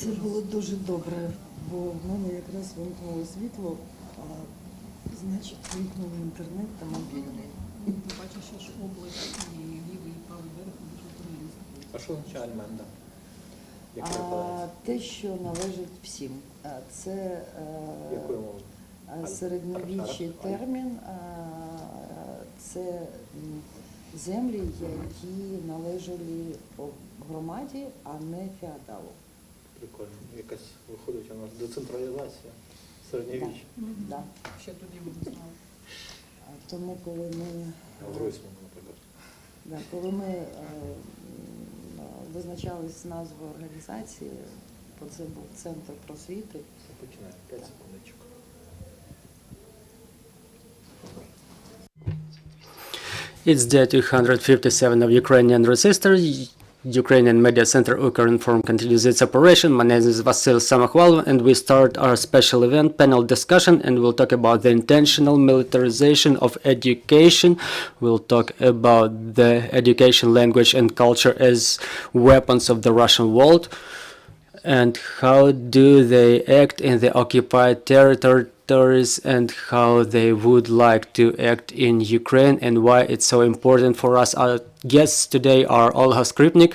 Це було дуже добре, бо в мене якраз вимкнуло світло, а значить вимкнули інтернет та мобільний. Бачу, що ж область і лівий і правий берег дуже турбулентні. А що означає Almenda? Те, що належить всім. Це Якою мовою? середньовічний термін, це землі, які належали громаді, а не феодалу. Прикольно. Якась виходить у нас децентралізація середньовіччя. Да. Ще тоді буде знали. Тому коли ми, В Гройсману, наприклад. коли ми визначались з назвою організації, то це був центр просвіти. Починає. 5 секундочок. It's day 257 of Ukrainian resistors. Ukrainian Media Center Ukrinform continues its operation. My name is Vasil Samakhvalov, and we start our special event panel discussion, and we'll talk about the intentional militarization of education. We'll talk about the education, language, and culture as weapons of the Russian world, and how do they act in the occupied territories, and how they would like to act in Ukraine, and why it's so important for us. Our guests today are Olga Skrypnyk,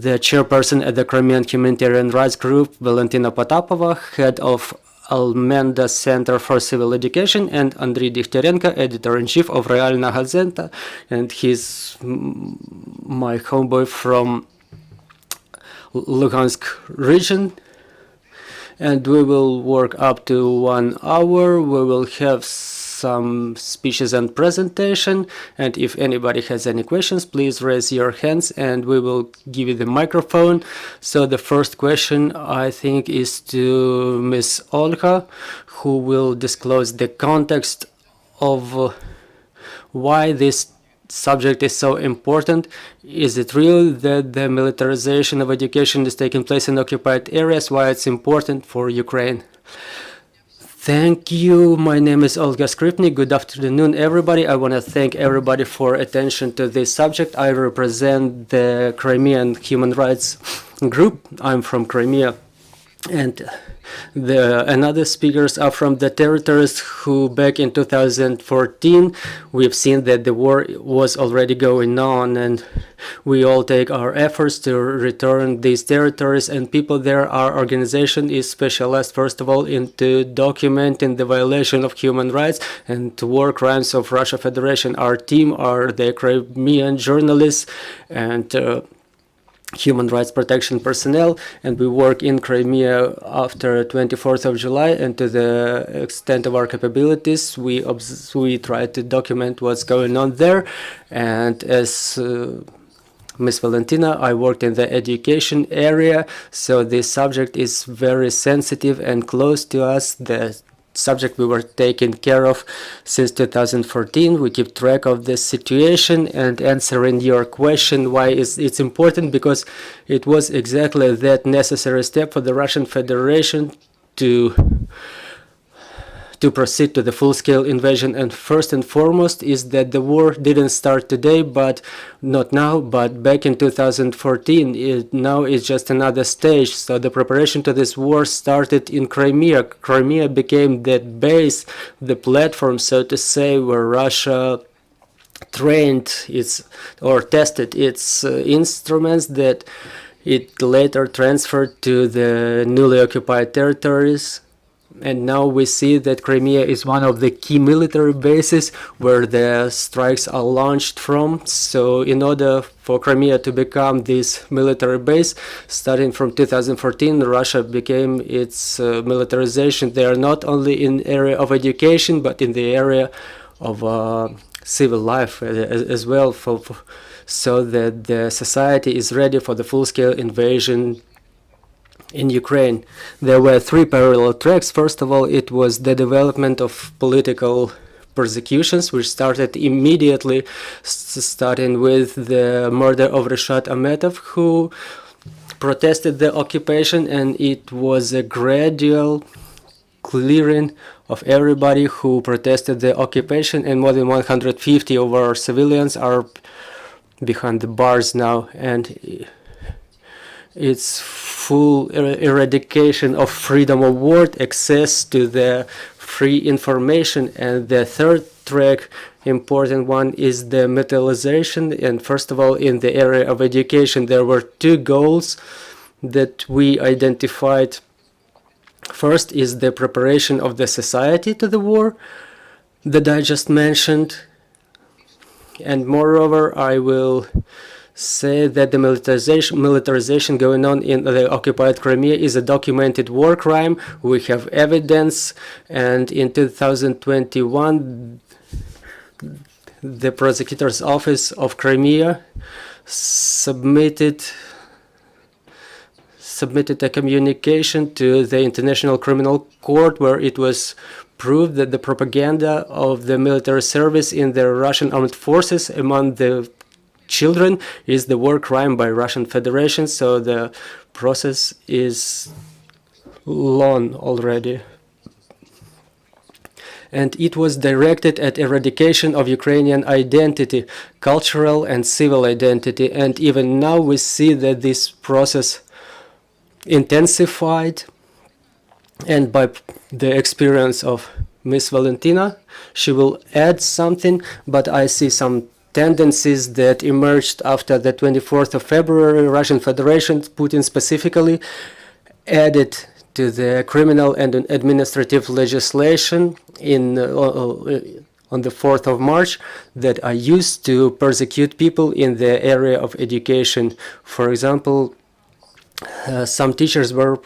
the chairperson at the Crimean humanitarian rights group, Valentyna Potapova, head of Almenda Center for Civil Education, and Andriy Dikhtyarenko, editor-in-chief of Realna hazeta, and he's my homeboy from Luhansk region. And we will work up to 1 hour. We will have some speeches and presentation, and if anybody has any questions, please raise your hands and we will give you the microphone. So the first question, I think, is to Ms. Olga, who will disclose the context of why this subject is so important. Is it real that the militarization of education is taking place in occupied areas? Why it's important for Ukraine? Thank you. My name is Olga Skrypnyk. Good afternoon, everybody. I want to thank everybody for attention to this subject. I represent the Crimean human rights group. I'm from Crimea, and another speakers are from the territories who back in 2014 we've seen that the war was already going on, and we all take our efforts to return these territories, and people there, our organization is specialized first of all into documenting the violation of human rights and war crimes of Russia Federation. Our team are the Crimean journalists and human rights protection personnel, and we work in Crimea after 24th of July, and to the extent of our capabilities we try to document what's going on there. And as Ms. Valentyna, I worked in the education area, so this subject is very sensitive and close to us. The subject we were taking care of since 2014. We keep track of this situation, and answering your question why it's important, because it was exactly that necessary step for the Russian Federation to proceed to the full-scale invasion. And first and foremost is that the war didn't start today, but not now, but back in 2014. Now it's just another stage. So the preparation to this war started in Crimea. Crimea became that base, the platform, so to say, where Russia trained or tested its instruments that it later transferred to the newly occupied territories. And now we see that Crimea is one of the key military bases where the strikes are launched from. So in order for Crimea to become this military base, starting from 2014, Russia became its militarization. They are not only in area of education, but in the area of civil life as well, so that the society is ready for the full-scale invasion in Ukraine. There were 3 parallel tracks. First of all, it was the development of political persecutions, which started immediately, starting with the murder of Reshat Ametov, who protested the occupation, and it was a gradual clearing of everybody who protested the occupation, and more than 150 of our civilians are behind the bars now. its full eradication of freedom of word, access to the free information. And the third track, important one, is the militarization. And first of all, in the area of education, there were two goals that we identified. First is the preparation of the society to the war that I just mentioned. And moreover, I will say that the militarization going on in the occupied Crimea is a documented war crime. We have evidence, and in 2021 the prosecutor's office of Crimea submitted a communication to the International Criminal Court where it was proved that the propaganda of the military service in the Russian armed forces among the children is the war crime by Russian Federation. So the process is long already. And it was directed at eradication of Ukrainian identity, cultural and civil identity. And even now we see that this process intensified. And by the experience of Miss Valentyna, she will add something, but I see some tendencies that emerged after the 24th of February. Russian Federation, Putin specifically, added to the criminal and administrative legislation on the 4th of March that are used to persecute people in the area of education. For example, some teachers were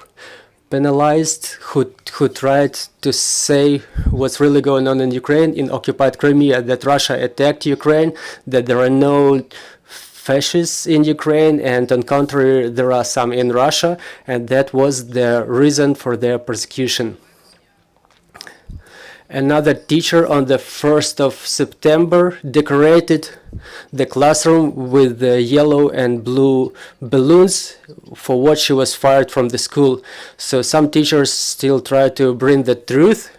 penalized who tried to say what's really going on in Ukraine, in occupied Crimea, that Russia attacked Ukraine, that there are no fascists in Ukraine, and on contrary, there are some in Russia, and that was the reason for their persecution. Another teacher on the 1st of September decorated the classroom with the yellow and blue balloons for what she was fired from the school. So some teachers still try to bring the truth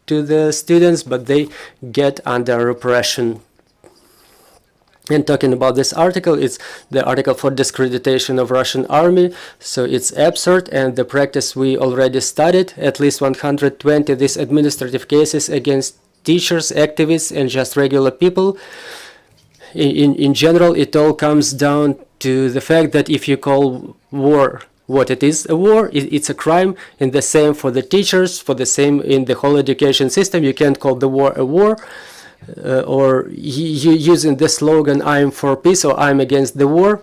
to the students, but they get under repression. And talking about this article, it's the article for discreditation of Russian army. So it's absurd, and the practice we already studied, at least 120 these administrative cases against teachers, activists, and just regular people. In general, it all comes down to the fact that if you call war what it is, a war, it's a crime, and the same for the teachers, for the same in the whole education system. You can't call the war a war. Or using the slogan "I'm for peace" or "I'm against the war."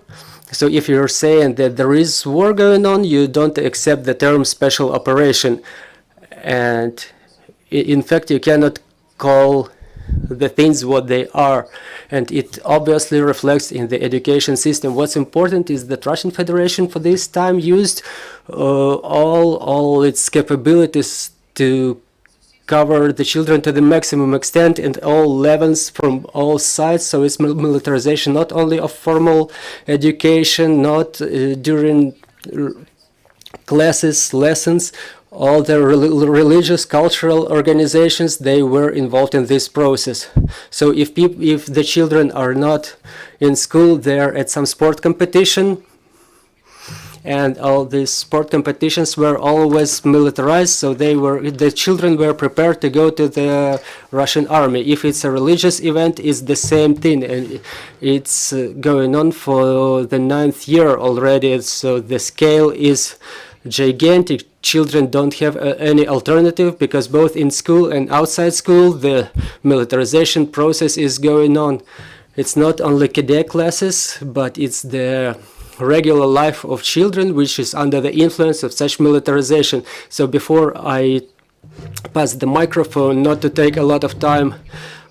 So if you're saying that there is war going on, you don't accept the term special operation. And in fact, you cannot call the things what they are. And it obviously reflects in the education system. What's important is that Russian Federation for this time used all its capabilities to cover the children to the maximum extent and all levels from all sides. So it's militarization not only of formal education, not during classes, lessons. All the religious, cultural organizations, they were involved in this process. So if the children are not in school, they're at some sport competition. And all these sport competitions were always militarized, so the children were prepared to go to the Russian army. If it's a religious event, it's the same thing, and it's going on for the 9th year already. So the scale is gigantic. Children don't have any alternative because both in school and outside school, the militarization process is going on. It's not only cadet classes, but it's the regular life of children which is under the influence of such militarization. So before I pass the microphone, not to take a lot of time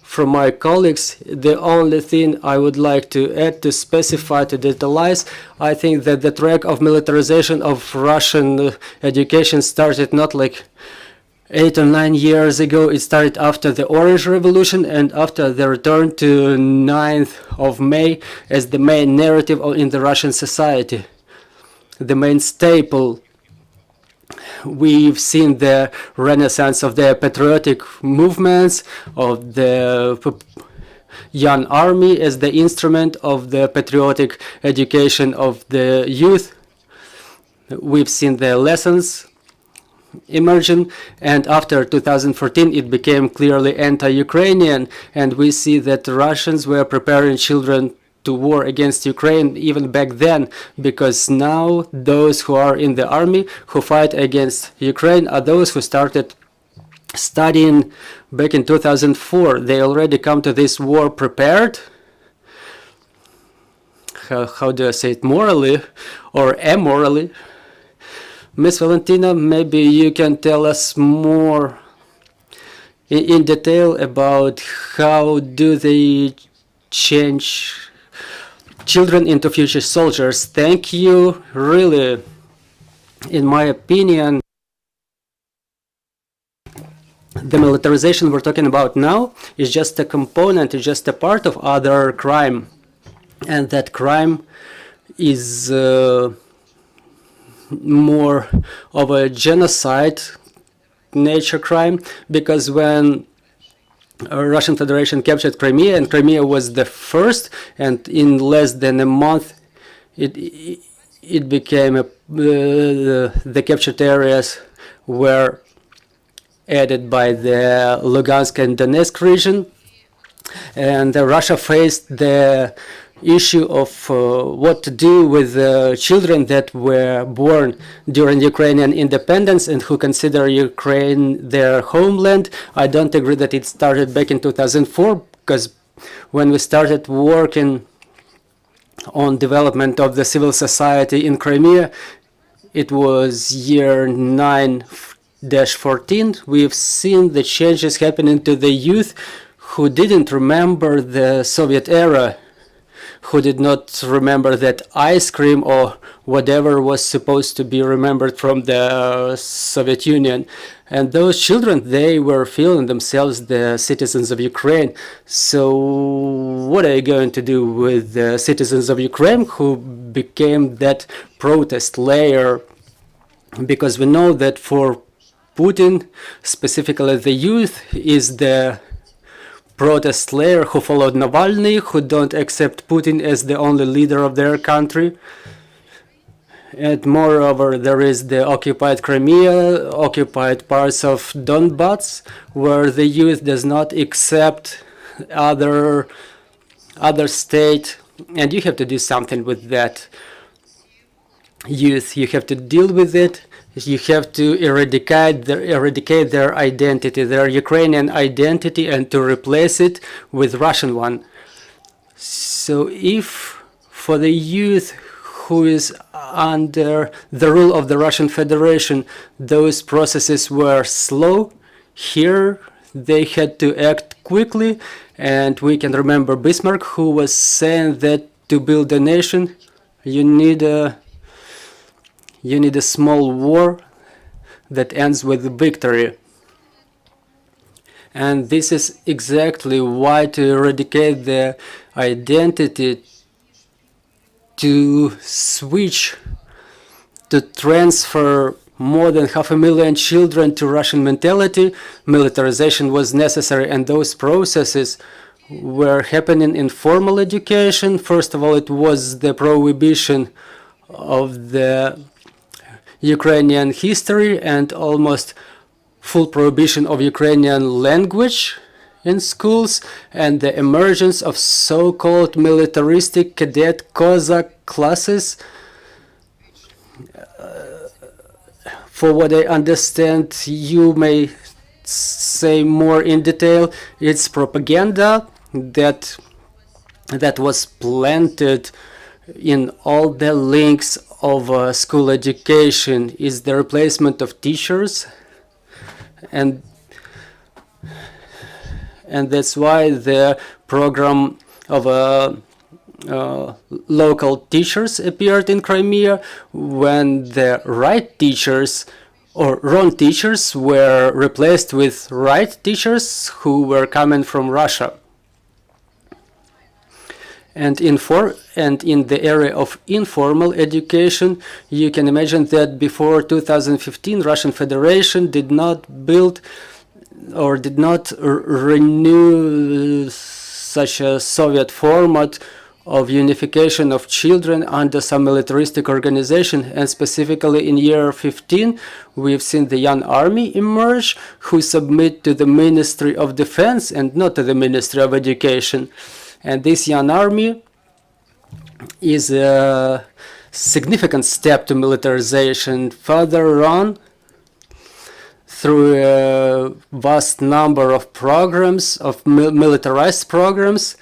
from my colleagues, the only thing I would like to add, to specify, to detailize, I think that the track of militarization of Russian education started not like 8 or 9 years ago. It started after the Orange Revolution and after the return to 9th of May as the main narrative in the Russian society, the main staple. We've seen the renaissance of the patriotic movements, of the young army as the instrument of the patriotic education of the youth. we've seen the lessons emerging, and after 2014 it became clearly anti-Ukrainian, and we see that the Russians were preparing children to war against Ukraine even back then, because now those who are in the army who fight against Ukraine are those who started studying back in 2004. They already come to this war prepared. How do I say it, morally or amorally? Miss Valentyna, maybe you can tell us more in detail about how do they change children into future soldiers. Thank you. Really, in my opinion, the militarization we're talking about now is just a component, is just a part of other crime. And that crime is more of a genocide nature crime, because when Russian Federation captured Crimea, and Crimea was the first, and in less than a month it became the captured areas were added by the Lugansk and Donetsk region, and Russia faced the issue of what to do with children that were born during Ukrainian independence and who consider Ukraine their homeland. I don't agree that it started back in 2004, because when we started working on development of the civil society in Crimea, it was year 9-14. We've seen the changes happening to the youth who didn't remember the Soviet era, who did not remember that ice cream or whatever was supposed to be remembered from the Soviet Union. And those children, they were feeling themselves the citizens of Ukraine. So what are you going to do with the citizens of Ukraine who became that protest layer? Because we know that for Putin, specifically the youth, is the protest layer who followed Navalny, who don't accept Putin as the only leader of their country. And moreover, there is the occupied Crimea, occupied parts of Donbass, where the youth does not accept other state, and you have to do something with that youth. You have to deal with it. You have to eradicate their identity, their Ukrainian identity, and to replace it with Russian one. So if for the youth who is under the rule of the Russian Federation, those processes were slow, here they had to act quickly, and we can remember Bismarck, who was saying that to build a nation, you need a small war that ends with victory. And this is exactly why, to eradicate the identity, to switch, to transfer more than 500,000 children to Russian mentality, militarization was necessary, and those processes were happening in formal education. First of all, it was the prohibition of the Ukrainian history and almost full prohibition of Ukrainian language in schools, and the emergence of so-called militaristic cadet Cossack classes. For what I understand, you may say more in detail, it's propaganda that was planted in all the links of school education, is the replacement of teachers, and that's why the program of local teachers appeared in Crimea, when the right teachers or wrong teachers were replaced with right teachers who were coming from Russia. And in the area of informal education, you can imagine that before 2015, Russian Federation did not build or did not renew such a Soviet format of unification of children under some militaristic organization, and specifically in year 15 we've seen the young army emerge who submit to the Ministry of Defense and not to the Ministry of Education. And this young army is a significant step to militarization. Further on, through a vast number of programs, of militarized programs,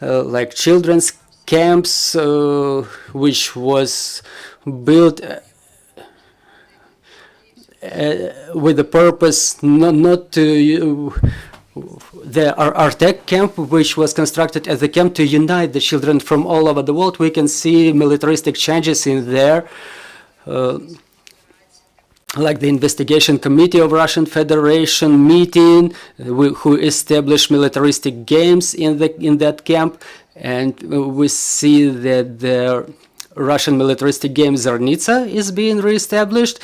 like children's camps, which was built with the purpose not to the Artek camp, which was constructed as a camp to unite the children from all over the world. We can see militaristic changes in there, like the investigation committee of Russian Federation meeting, who established militaristic games in that camp, and we see that the Russian militaristic game Zarnitsa is being reestablished,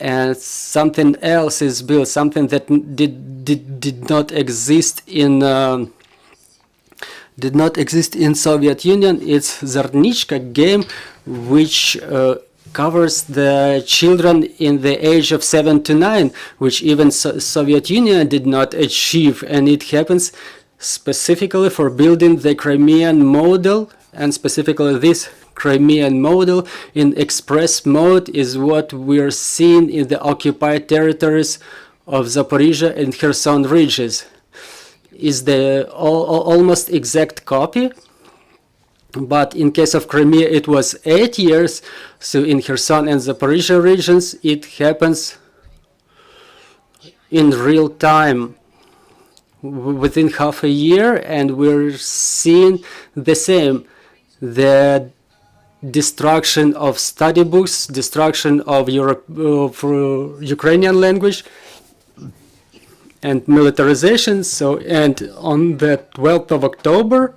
and something else is built, something that did not exist in Soviet Union. It's Zarnichka game, which covers the children in the age of 7 to 9, which even Soviet Union did not achieve, and it happens specifically for building the Crimean model, and specifically this Crimean model in express mode is what we're seeing in the occupied territories of Zaporizhia and Kherson regions. Is the almost exact copy, but in case of Crimea it was 8 years, so in Kherson and Zaporizhia regions it happens in real time within half a year, and we're seeing the same, the destruction of study books, destruction of Ukrainian language, and militarization. So, and on the 12th of October,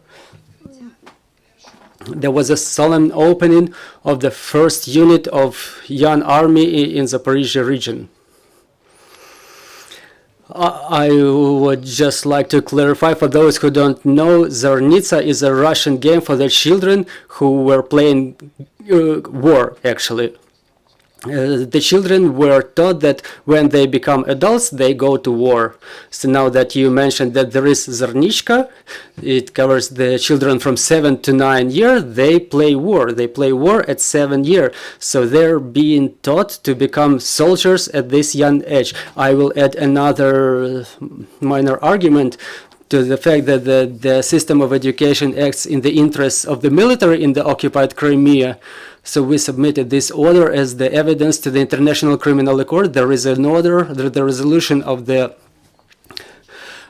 there was a solemn opening of the first unit of young army in Zaporizhia region. I would just like to clarify for those who don't know, Zarnitsa is a Russian game for the children who were playing war, actually. The children were taught that when they become adults, they go to war. So now that you mentioned that there is Zarnichka, it covers the children from 7 to 9 years, they play war. They play war at 7 years. So they're being taught to become soldiers at this young age. I will add another minor argument to the fact that the system of education acts in the interests of the military in the occupied Crimea. So we submitted this order as the evidence to the International Criminal Court. There is an order, the resolution of the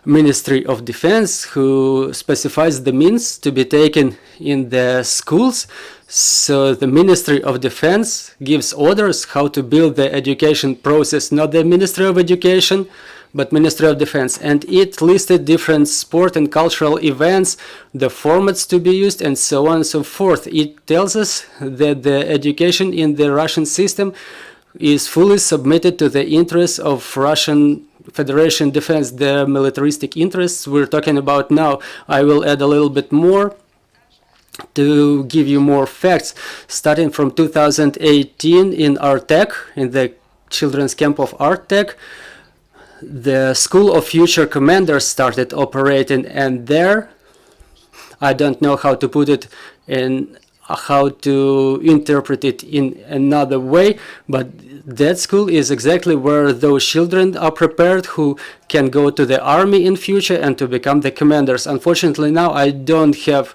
Ministry of Defense, who specifies the means to be taken in the schools. So the Ministry of Defense gives orders how to build the education process, not the Ministry of Education, but Ministry of Defense. And it listed different sport and cultural events, the formats to be used, and so on and so forth. It tells us that the education in the Russian system is fully submitted to the interests of Russian Federation Defense, the militaristic interests we're talking about now. I will add a little bit more to give you more facts. Starting from 2018 in Artek, in the children's camp of Artek, the School of Future Commanders started operating, and there, I don't know how to put it in, how to interpret it in another way, but that school is exactly where those children are prepared who can go to the army in future and to become the commanders. Unfortunately, now I don't have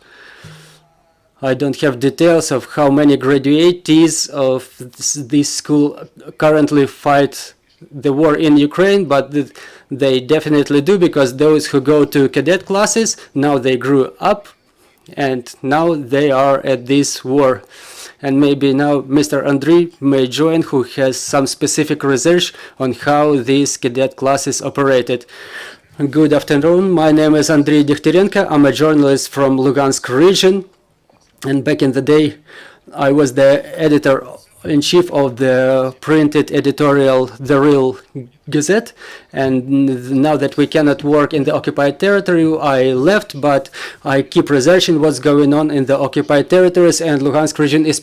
details of how many graduates of this school currently fight the war in Ukraine, but they definitely do, because those who go to cadet classes, now they grew up and now they are at this war. And maybe now Mr. Andriy may join, who has some specific research on how these cadet classes operated. Good afternoon, my name is Andriy Dikhtyarenko. I'm a journalist from Lugansk region, and back in the day I was the editor in chief of the printed editorial The Real Gazette, and now that we cannot work in the occupied territory, I left, but I keep researching what's going on in the occupied territories, and Luhansk region is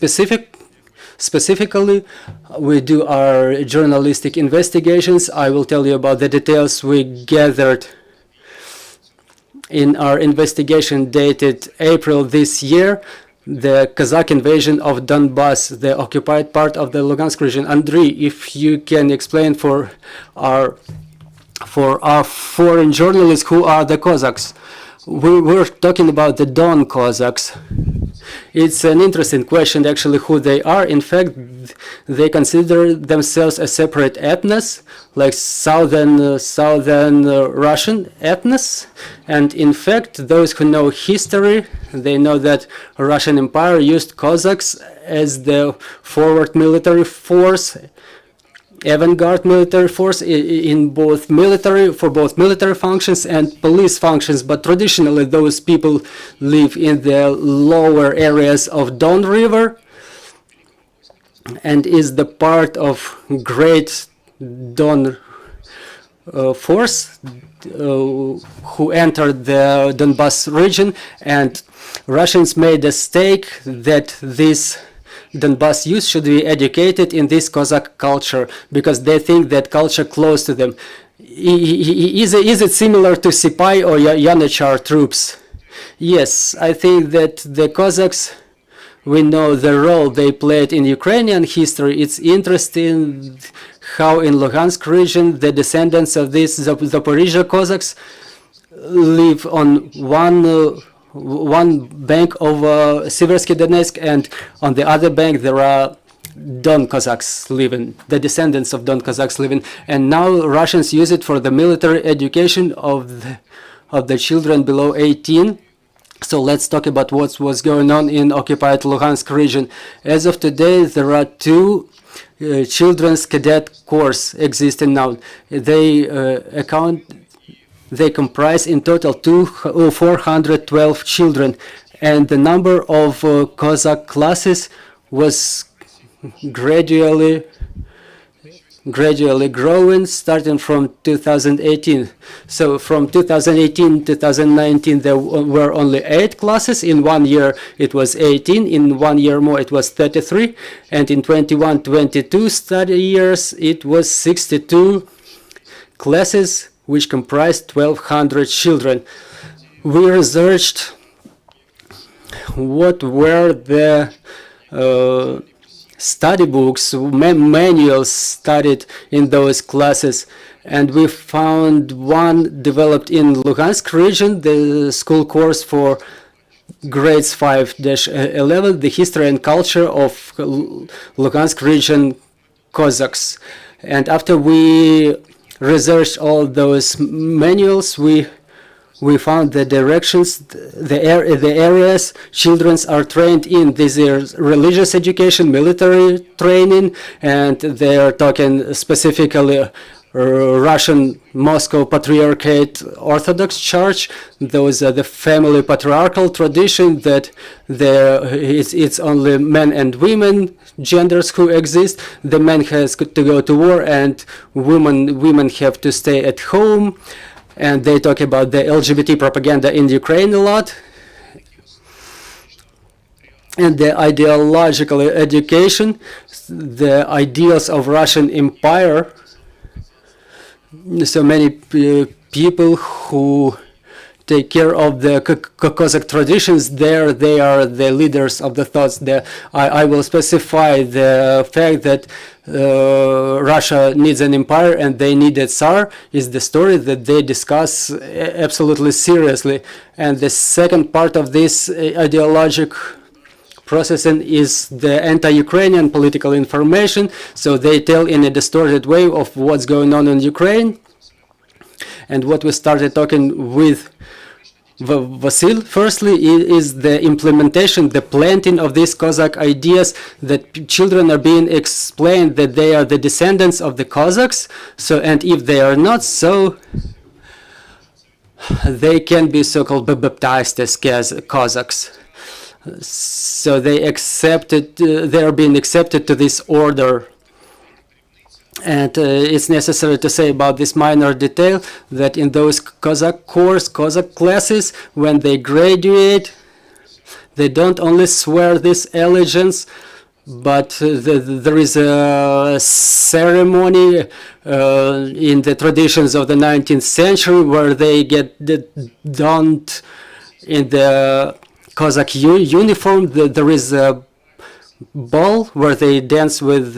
specifically. We do our journalistic investigations. I will tell you about the details we gathered in our investigation dated April this year. The Cossack invasion of Donbass, the occupied part of the Lugansk region. Andriy, if you can explain for our foreign journalists who are the Cossacks. We're talking about the Don Cossacks. It's an interesting question, actually, who they are. In fact, they consider themselves a separate ethnos, like southern Russian ethnos. And in fact, those who know history, they know that Russian Empire used Cossacks as the forward military force, avant-garde military force in both military, for both military functions and police functions. But traditionally, those people live in the lower areas of Don River and is the part of Great Don force who entered the Donbass region, and Russians made a stake that this Donbass youth should be educated in this Cossack culture because they think that culture close to them. Is it similar to Sipai or Yanachar troops? Yes, I think that the Cossacks, we know the role they played in Ukrainian history. It's interesting how in Luhansk region the descendants of these Zaporizhia Cossacks live on one bank of Siversky Donetsk, and on the other bank there are Don Cossacks living, the descendants of Don Cossacks living, and now Russians use it for the military education of the children below 18. So let's talk about what's going on in occupied Luhansk region. As of today, there are two children's cadet corps existing now. They comprise in total 412 children, and the number of Cossack classes was gradually growing starting from 2018. So from 2018 to 2019 there were only 8 classes. In 1 year it was 18, in 1 year more it was 33, and in 21-22 study years it was 62 classes, which comprised 1,200 children. We researched what were the study books, manuals studied in those classes, and we found one developed in Luhansk region, the school course for grades 5-11, the history and culture of Luhansk region Cossacks. And after we researched all those manuals, we found the directions, the areas children are trained in. This is religious education, military training, and they are talking specifically Russian Moscow Patriarchate Orthodox Church. Those are the family patriarchal tradition that it's only men and women genders who exist. The men has to go to war and women have to stay at home. And they talk about the LGBT propaganda in Ukraine a lot. And the ideological education, the ideals of Russian Empire. So many people who take care of the Cossack traditions, there they are the leaders of the thoughts. I will specify the fact that Russia needs an empire and they need a Tsar is the story that they discuss absolutely seriously. And the second part of this ideologic processing is the anti-Ukrainian political information. So they tell in a distorted way of what's going on in Ukraine. And what we started talking with Vasil, firstly, is the implementation, the planting of these Cossack ideas, that children are being explained that they are the descendants of the Cossacks. So, and if they are not so, they can be so-called baptized as Cossacks. So they accepted, they are being accepted to this order. And it's necessary to say about this minor detail that in those Cossack corps, Cossack classes, when they graduate, they don't only swear this allegiance, but there is a ceremony in the traditions of the 19th century where they get donned in the Cossack uniform. There is a ball where they dance with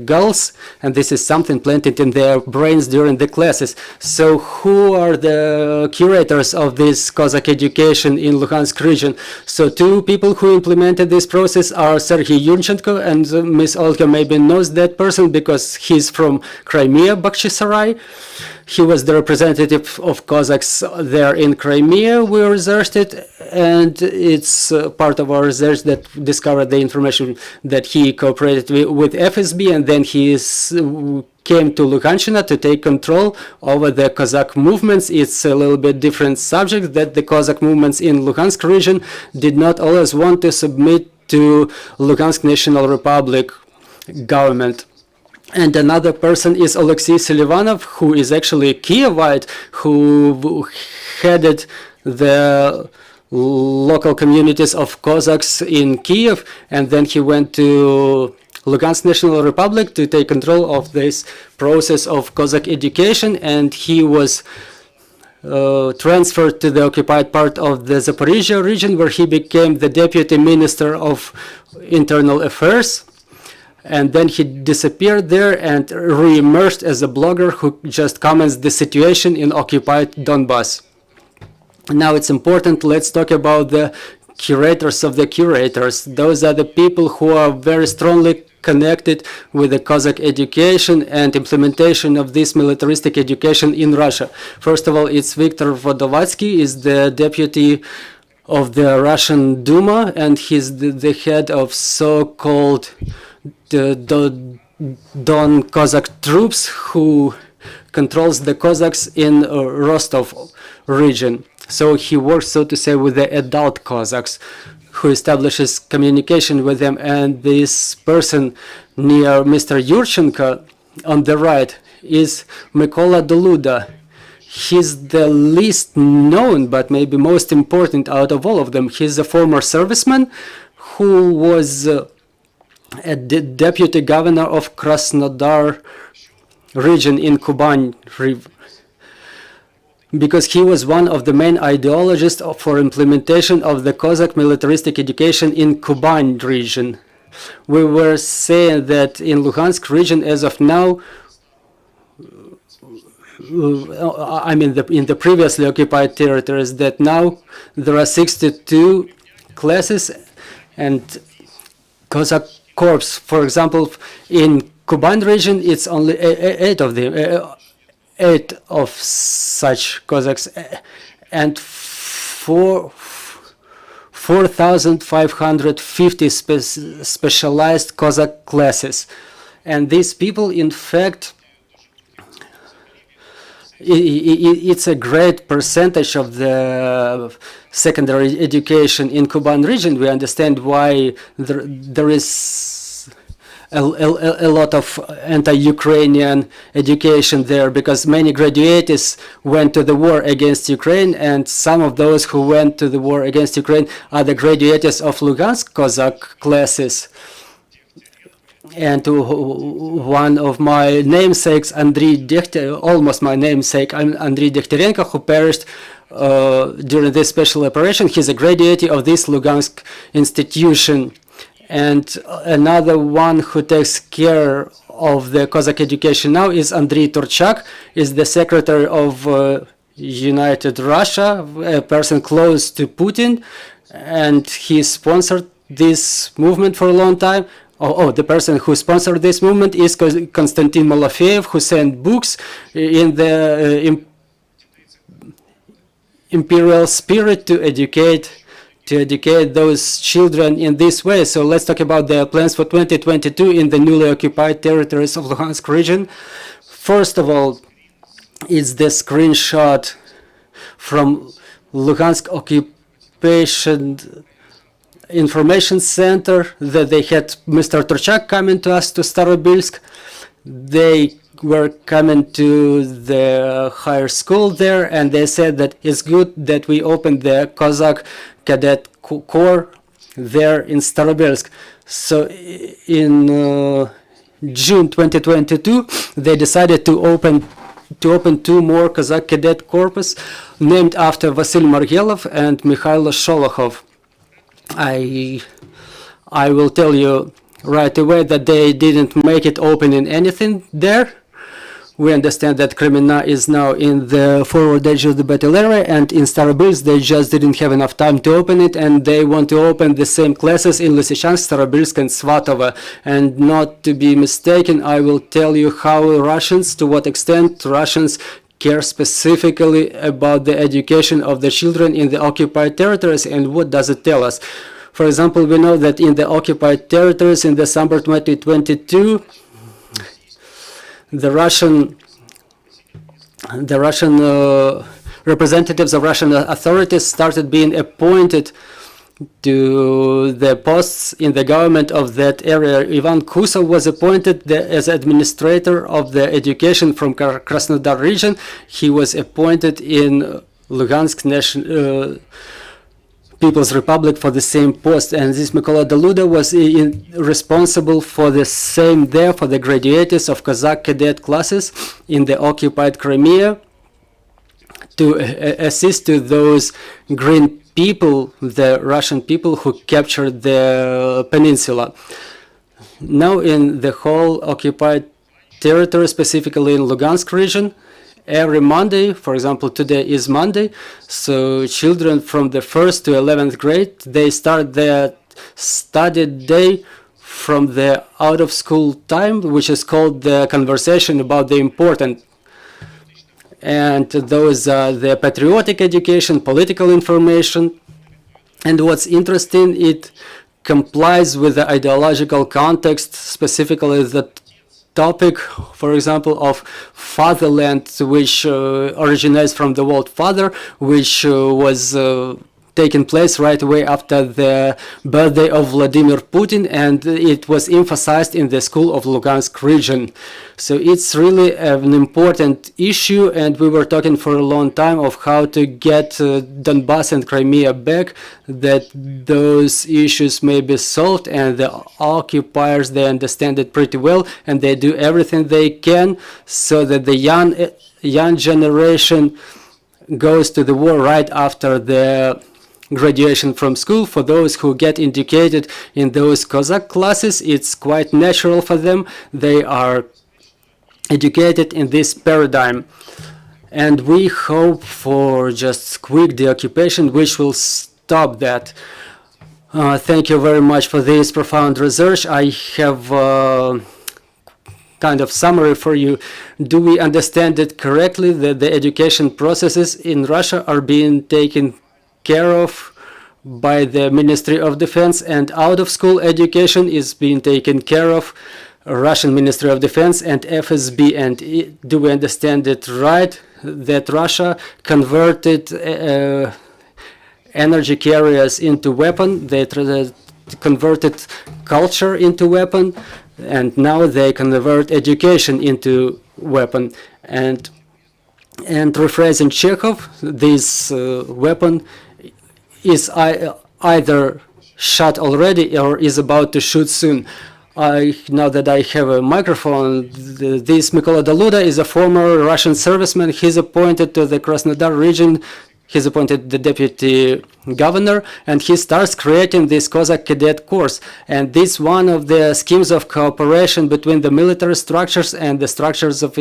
girls, and this is something planted in their brains during the classes. So who are the curators of this Cossack education in Luhansk region? So two people who implemented this process are Serhiy Yurchenko, and Miss Olga maybe knows that person because he's from Crimea, Bakhchisarai. He was the representative of Cossacks there in Crimea. We researched it, and it's part of our research that discovered the information that he cooperated with FSB, and then he came to Lukhanchina to take control over the Cossack movements. It's a little bit different subject that the Cossack movements in Luhansk region did not always want to submit to Luhansk National Republic government. And another person is Alexei Selivanov, who is actually a Kievite, who headed the local communities of Cossacks in Kiev, and then he went to Lugansk National Republic to take control of this process of Cossack education, and he was transferred to the occupied part of the Zaporizhia region, where he became the Deputy Minister of Internal Affairs. And then he disappeared there and re-emerged as a blogger who just comments the situation in occupied Donbass. Now it's important, let's talk about the curators of the curators. Those are the people who are very strongly connected with the Cossack education and implementation of this militaristic education in Russia. First of all, it's Viktor Vodovatsky, is the deputy of the Russian Duma, and he's the head of so-called Don Cossack troops, who controls the Cossacks in Rostov region. So he works, so to say, with the adult Cossacks, who establishes communication with them. And this person near Mr. Yurchenko on the right is Mykola Doluda. He's the least known, but maybe most important out of all of them. He's a former serviceman who was a deputy governor of Krasnodar region in Kuban, because he was one of the main ideologists for implementation of the Cossack militaristic education in Kuban region. We were saying that in Luhansk region, as of now, I mean in the previously occupied territories, that now there are 62 classes and Cossack corps. For example, in Kuban region, it's only 8 of them, 8 of such Cossacks, and 4,550 specialized Cossack classes. And these people, in fact, it's a great percentage of the secondary education in Kuban region. We understand why there is a lot of anti-Ukrainian education there, because many graduates went to the war against Ukraine, and some of those who went to the war against Ukraine are the graduates of Lugansk Cossack classes. And one of my namesakes, almost my namesake, Andriy Dikhtyarenko, who perished during this special operation, he's a graduate of this Lugansk institution. And another one who takes care of the Cossack education now is Andriy Turchak, is the secretary of United Russia, a person close to Putin, and he sponsored this movement for a long time. The person who sponsored this movement is Konstantin Malafeyev, who sent books in the imperial spirit to educate those children in this way. So let's talk about the plans for 2022 in the newly occupied territories of Luhansk region. First of all, it's the screenshot from Luhansk occupation information center, that they had Mr. Turchak coming to us to Starobilsk. They were coming to the higher school there, and they said that it's good that we opened the Cossack cadet corps there in Starobilsk. So in June 2022, they decided to open 2 more Cossack cadet corps named after Vasil Margelov and Mikhailo Sholokhov. I will tell you right away that they didn't make it open in anything there. We understand that Crimea is now in the forward edge of the battle area, and in Starobilsk they just didn't have enough time to open it, and they want to open the same classes in Lysychansk, Starobilsk and Svatova. And not to be mistaken, I will tell you how Russians, to what extent Russians care specifically about the education of the children in the occupied territories, and what does it tell us. For example, we know that in the occupied territories in December 2022, the Russian representatives of Russian authorities started being appointed to the posts in the government of that area. Ivan Kusov was appointed as administrator of the education from Krasnodar region. He was appointed in Lugansk People's Republic for the same post, and this Mykola Daluda was responsible for the same there, for the graduates of Cossack cadet classes in the occupied Crimea, to assist to those green people, the Russian people who captured the peninsula. Now in the whole occupied territory, specifically in Lugansk region, every Monday, for example, today is Monday, so children from the 1st to 11th grade, they start their study day from the out-of-school time, which is called the conversation about the important. And those are the patriotic education, political information. And what's interesting, it complies with the ideological context, specifically the topic, for example, of fatherland, which originates from the word father, which was taken place right away after the birthday of Vladimir Putin, and it was emphasized in the school of Lugansk region. So it's really an important issue, and we were talking for a long time of how to get Donbass and Crimea back, that those issues may be solved, and the occupiers, they understand it pretty well, and they do everything they can so that the young generation goes to the war right after the graduation from school. For those who get educated in those Cossack classes, it's quite natural for them. They are educated in this paradigm. And we hope for just quick deoccupation, which will stop that. Thank you very much for this profound research. I have kind of summary for you. Do we understand it correctly that the education processes in Russia are being taken care of by the Ministry of Defense, and out-of-school education is being taken care of Russian Ministry of Defense and FSB? And do we understand it right that Russia converted energy carriers into weapon? They converted culture into weapon, and now they convert education into weapon. And rephrasing Chekhov, this weapon is either shot already or is about to shoot soon. Now that I have a microphone, this Mykola Daluda is a former Russian serviceman. He's appointed to the Krasnodar region. He's appointed the deputy governor, and he starts creating this Cossack cadet course. And this one of the schemes of cooperation between the military structures and the structures of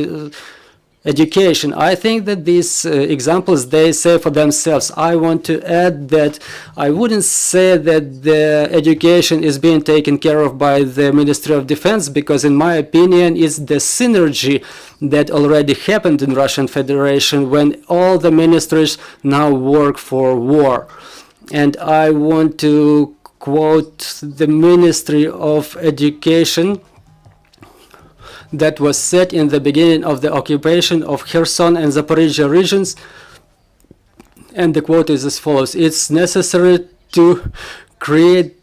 education. I think that these examples, they say for themselves. I want to add that I wouldn't say that the education is being taken care of by the Ministry of Defense, because in my opinion it's the synergy that already happened in Russian Federation when all the ministries now work for war. And I want to quote the Ministry of Education that was set in the beginning of the occupation of Kherson and Zaporizhia regions, and the quote is as follows: "It's necessary to create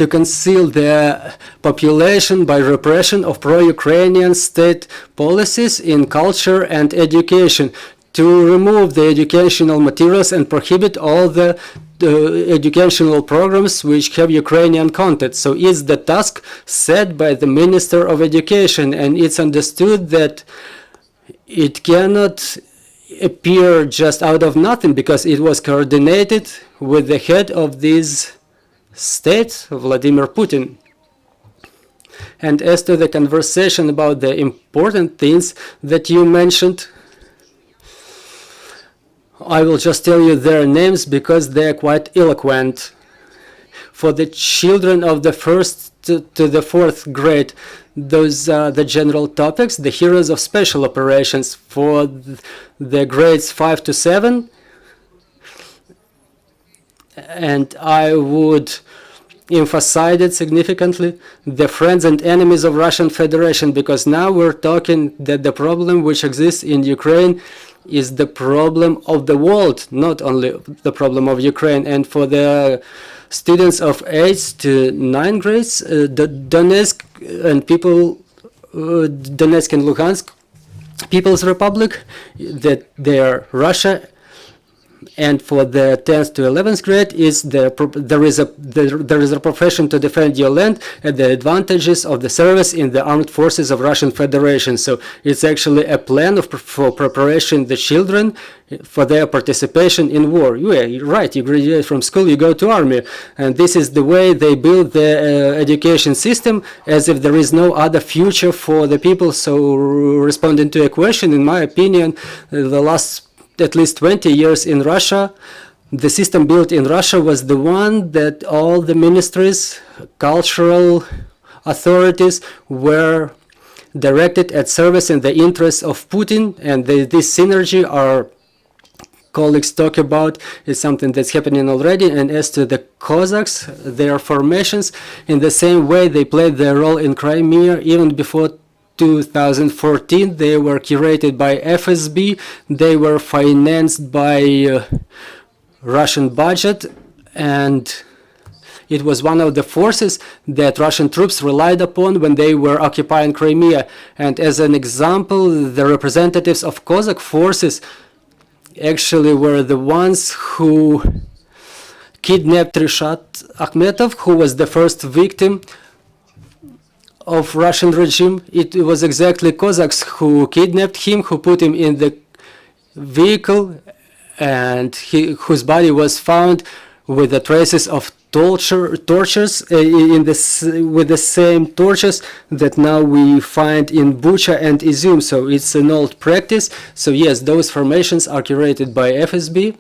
conceal the population by repression of pro-Ukrainian state policies in culture and education, to remove the educational materials and prohibit all the educational programs which have Ukrainian content. So it's the task set by the Minister of Education, and it's understood that it cannot appear just out of nothing, because it was coordinated with the head of this state, Vladimir Putin. And as to the conversation about the important things that you mentioned, I will just tell you their names because they are quite eloquent. For the children of the first to the fourth grade, those are the general topics, the heroes of special operations. For the grades 5 to 7, and I would emphasize it significantly, the friends and enemies of Russian Federation, because now we're talking that the problem which exists in Ukraine is the problem of the world, not only the problem of Ukraine. And for the students of 8 to 9 grades, Donetsk and Donetsk and Luhansk People's Republic, that they are Russia. And for the 10th to 11th grade, there is a profession to defend your land and the advantages of the service in the armed forces of Russian Federation. So it's actually a plan for preparation the children for their participation in war. Yeah, right, you graduate from school, you go to army. And this is the way they build the education system, as if there is no other future for the people. So responding to a question, in my opinion, the last at least 20 years in Russia, the system built in Russia was the one that all the ministries, cultural authorities were directed at service in the interests of Putin, and this synergy our colleagues talk about is something that's happening already. And as to the Cossacks, their formations, in the same way they played their role in Crimea even before 2014, they were curated by FSB, they were financed by Russian budget, and it was one of the forces that Russian troops relied upon when they were occupying Crimea. And as an example, the representatives of Cossack forces actually were the ones who kidnapped Rishat Akhmetov, who was the first victim of Russian regime. It was exactly Cossacks who kidnapped him, who put him in the vehicle, and whose body was found with the traces of tortures with the same tortures that now we find in Bucha and Izum. So it's an old practice. So yes, those formations are curated by FSB.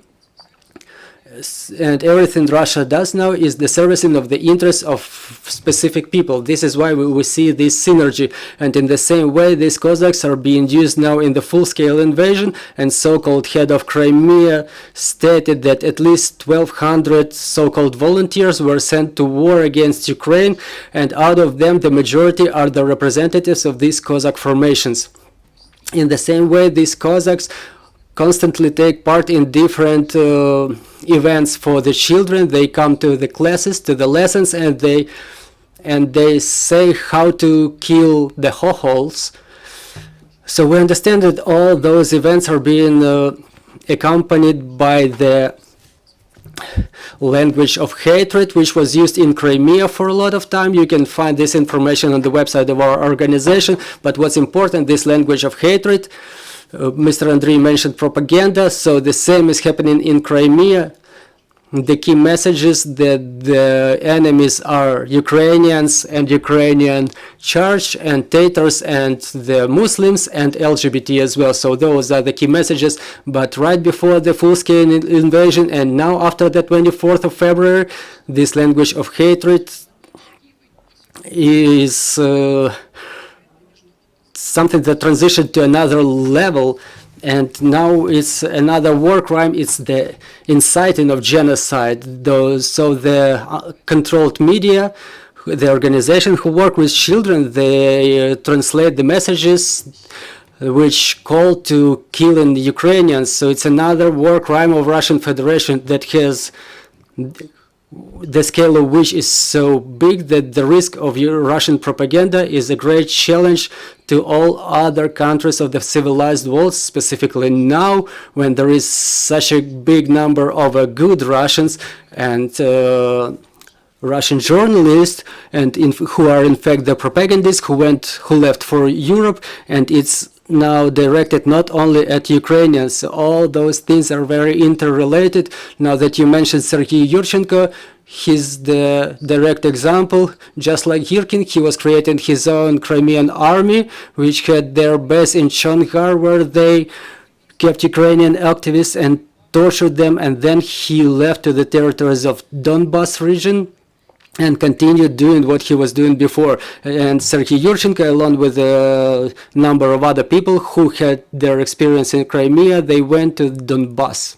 And everything Russia does now is the servicing of the interests of specific people. This is why we see this synergy. And in the same way, these Cossacks are being used now in the full-scale invasion. And so-called head of Crimea stated that at least 1,200 so-called volunteers were sent to war against Ukraine. And out of them, the majority are the representatives of these Cossack formations. In the same way, these Cossacks constantly take part in different events for the children. They come to the classes, to the lessons, and they say how to kill the hohols. So we understand that all those events are being accompanied by the language of hatred, which was used in Crimea for a lot of time. You can find this information on the website of our organization. But what's important, this language of hatred, Mr. Andriy mentioned propaganda, so the same is happening in Crimea. The key messages that the enemies are Ukrainians and Ukrainian church and Tatars and the Muslims and LGBT as well. So those are the key messages. But right before the full-scale invasion and now after the 24th of February, this language of hatred is something that transitioned to another level, and now it's another war crime. It's the inciting of genocide. So the controlled media, the organization who work with children, they translate the messages which call to killing Ukrainians. So it's another war crime of Russian Federation that has the scale of which is so big that the risk of Russian propaganda is a great challenge to all other countries of the civilized world, specifically now when there is such a big number of good Russians and Russian journalists and who are in fact the propagandists who left for Europe, and it's now directed not only at Ukrainians. All those things are very interrelated. Now that you mentioned Sergei Yurchenko, he's the direct example. Just like Yurkin, he was creating his own Crimean army, which had their base in Chongar, where they kept Ukrainian activists and tortured them, and then he left to the territories of Donbas region and continued doing what he was doing before. And Sergei Yurchenko, along with a number of other people who had their experience in Crimea, they went to Donbas.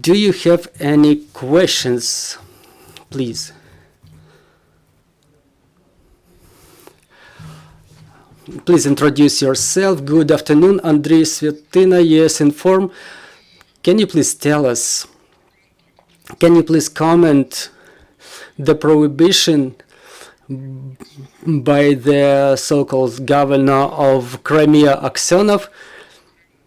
Do you have any questions, please? Please introduce yourself. Good afternoon, Andriy Svetina, Yes Inform. Can you please tell us, can you please comment the prohibition by the so-called governor of Crimea, Aksionov,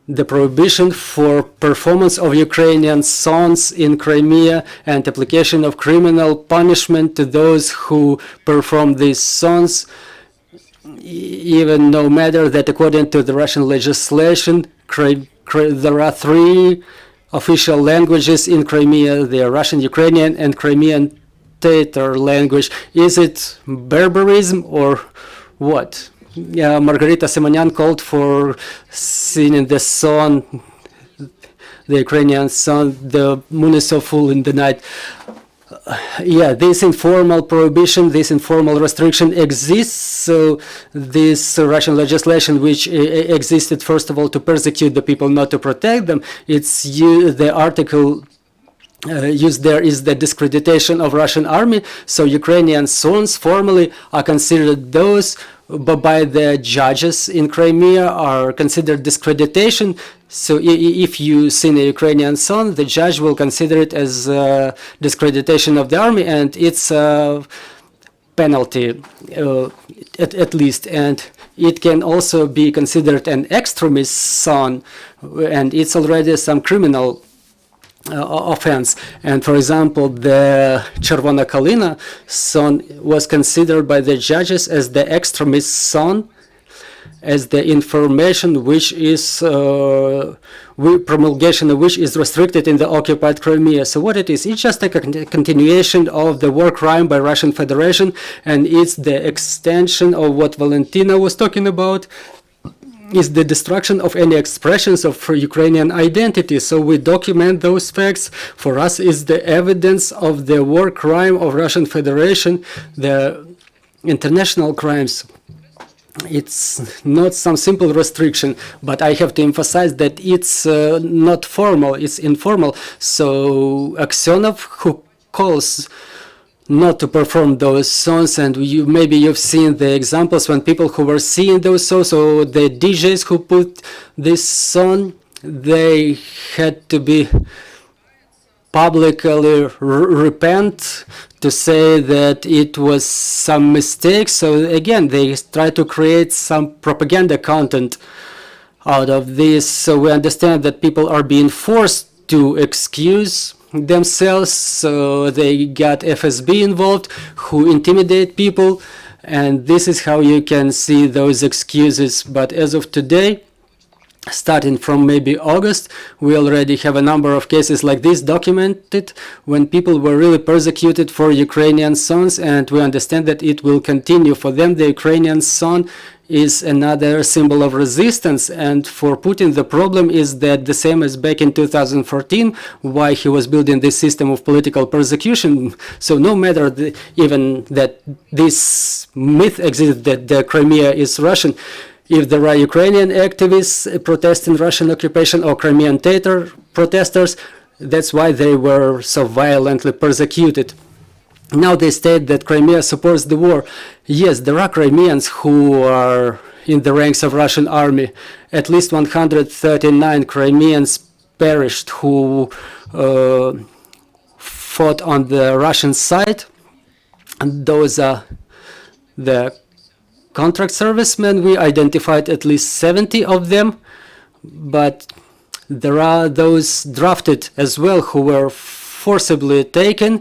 the prohibition for performance of Ukrainian songs in Crimea and application of criminal punishment to those who perform these songs, even no matter that according to the Russian legislation, there are three official languages in Crimea. They are Russian, Ukrainian, and Crimean Tatar language. Is it barbarism or what? Margarita Simonyan called for singing the song, the Ukrainian song, the moon is so full in the night. This informal prohibition, this informal restriction exists. So this Russian legislation, which existed first of all to persecute the people, not to protect them, it's the article used there is the discreditation of Russian army. So Ukrainian songs formally are considered those, but by the judges in Crimea are considered discreditation. So if you sing a Ukrainian song, the judge will consider it as discreditation of the army, and it's a penalty at least. And it can also be considered an extremist song, and it's already some criminal offense. And for example, the Chervona Kalina song was considered by the judges as the extremist song, as the information which is promulgation of which is restricted in the occupied Crimea. So what it is, it's just a continuation of the war crime by Russian Federation, and it's the extension of what Valentyna was talking about, is the destruction of any expressions of Ukrainian identity. So we document those facts. For us is the evidence of the war crime of Russian Federation, the international crimes. It's not some simple restriction, but I have to emphasize that it's not formal, it's informal. So Aksionov, who calls not to perform those songs, and maybe you've seen the examples when people who were seeing those songs, so the DJs who put this song, they had to be publicly repent, to say that it was some mistake. So again, they try to create some propaganda content out of this. So we understand that people are being forced to excuse themselves, so they got FSB involved, who intimidate people, and this is how you can see those excuses. But as of today, starting from maybe August, we already have a number of cases like this documented when people were really persecuted for Ukrainian songs, and we understand that it will continue. For them, the Ukrainian song is another symbol of resistance, and for Putin the problem is that the same as back in 2014, why he was building this system of political persecution. So no matter even that this myth exists that the Crimea is Russian, if there are Ukrainian activists protesting Russian occupation or Crimean Tatar protesters, that's why they were so violently persecuted. Now they state that Crimea supports the war. Yes, there are Crimeans who are in the ranks of Russian army. At least 139 Crimeans perished who fought on the Russian side. And those are the contract servicemen. We identified at least 70 of them, but there are those drafted as well who were forcibly taken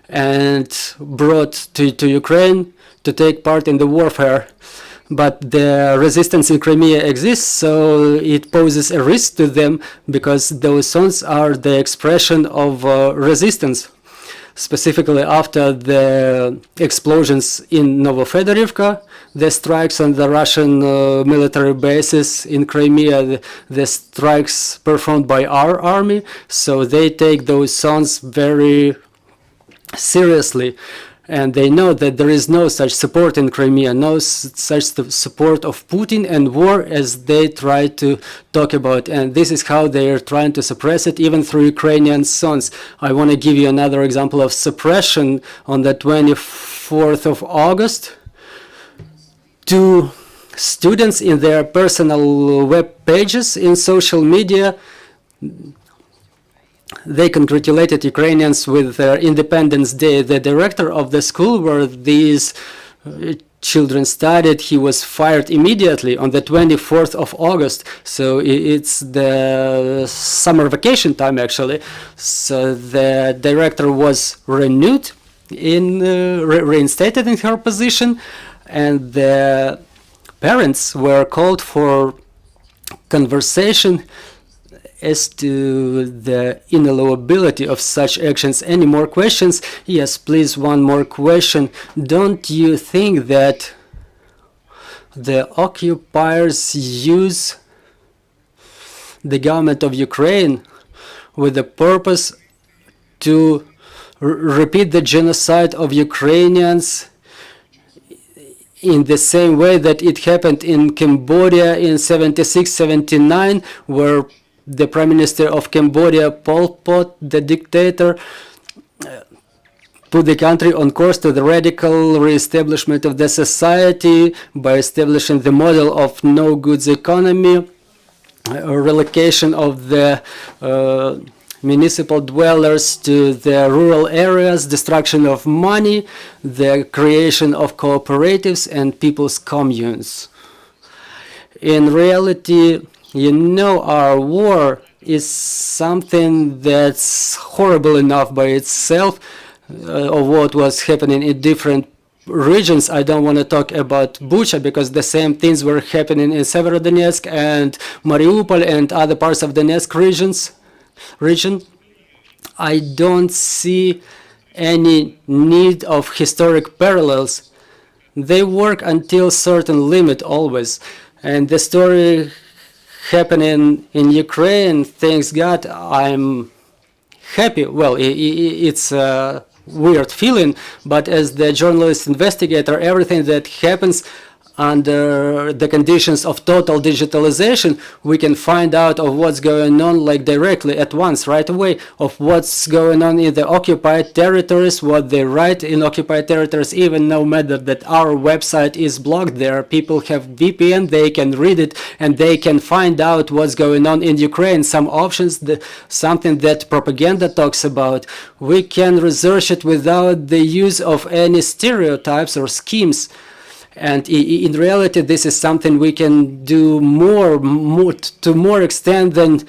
and brought to Ukraine to take part in the warfare. But the resistance in Crimea exists, so it poses a risk to them because those sons are the expression of resistance. Specifically after the explosions in Novofedorivka, the strikes on the Russian military bases in Crimea, the strikes performed by our army, so they take those songs very seriously. And they know that there is no such support in Crimea, no such support of Putin and war as they try to talk about. And this is how they are trying to suppress it, even through Ukrainian sons. I want to give you another example of suppression. On the 24th of August, 2 students in their personal web pages in social media, they congratulated Ukrainians with their Independence Day. The director of the school where these children studied, he was fired immediately on the 24th of August. So it's the summer vacation time, actually. So the director was reinstated in her position, and the parents were called for conversation as to the inallowability of such actions. Any more questions? Yes, please, one more question. Don't you think that the occupiers use the government of Ukraine with the purpose to repeat the genocide of Ukrainians in the same way that it happened in Cambodia in 76-79, where the Prime Minister of Cambodia, Pol Pot, the dictator, put the country on course to the radical re-establishment of the society by establishing the model of no-goods economy, relocation of the municipal dwellers to the rural areas, destruction of money, the creation of cooperatives and people's communes. In reality, you know, our war is something that's horrible enough by itself, of what was happening in different regions. I don't want to talk about Bucha because the same things were happening in Severodonetsk and Mariupol and other parts of Donetsk region. I don't see any need of historic parallels. They work until certain limit always. And the story happening in Ukraine, thanks God, I'm happy. Well, it's a weird feeling, but as the journalist investigator, everything that happens under the conditions of total digitalization, we can find out of what's going on like directly at once, right away, of what's going on in the occupied territories, what they write in occupied territories, even no matter that our website is blocked there. People have VPN, they can read it, and they can find out what's going on in Ukraine, some options, something that propaganda talks about. We can research it without the use of any stereotypes or schemes. And in reality, this is something we can do to more extent than